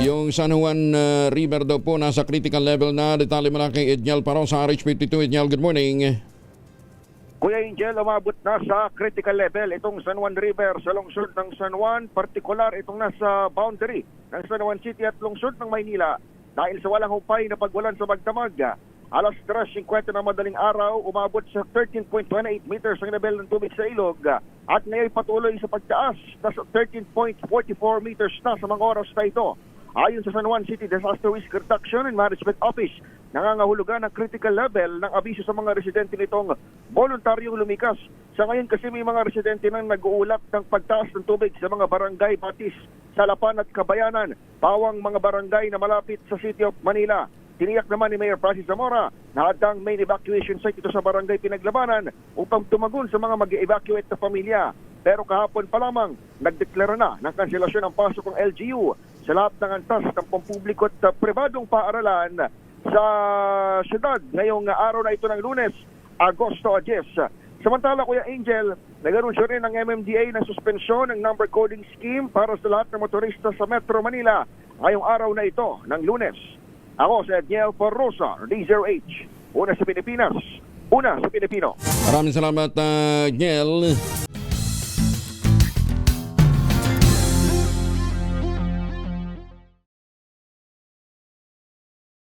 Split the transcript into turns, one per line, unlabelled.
Yung San Juan River daw po nasa critical level na. Detalye mo lang kay Edniel Paro sa RH52. Edniel, good morning.
Kuya Angel, umabot na sa critical level itong San Juan River sa lungsod ng San Juan, partikular itong nasa boundary ng San Juan City at lungsod ng Maynila dahil sa walang hupay na pagwalan sa magdamag. Alas 3:50 na madaling araw, umabot sa 13.28 meters ang level ng tubig sa ilog at ngayon patuloy sa pagtaas, nasa 13.44 meters na sa mga oras na ito. Ayon sa San Juan City Disaster Risk Reduction and Management Office, nangangahulugan ng critical level ng abiso sa mga residente nitong voluntaryong lumikas. Sa ngayon kasi may mga residente nang nag-uulap ng pagtaas ng tubig sa mga barangay Batis, Salapan at Kabayanan, pawang mga barangay na malapit sa City of Manila. Tiniyak naman ni Mayor Francis Zamora na hadang main evacuation site ito sa barangay Pinaglabanan upang tumagon sa mga mag-evacuate na pamilya. Pero kahapon pa lamang, nagdeklara na ng kanselasyon ng pasok ng LGU sa lahat ng antas ng pampubliko at pribadong paaralan sa syudad ngayong araw na ito ng Lunes, Agosto 10. Samantala, Kuya Angel, nag-anunsyo rin ng MMDA ng suspensyon ng number coding scheme para sa lahat ng motorista sa Metro Manila ngayong araw na ito ng Lunes. Ako si Edniel Porrosa, D0H. Una sa Pilipinas, una sa Pilipino.
Maraming salamat, Edniel.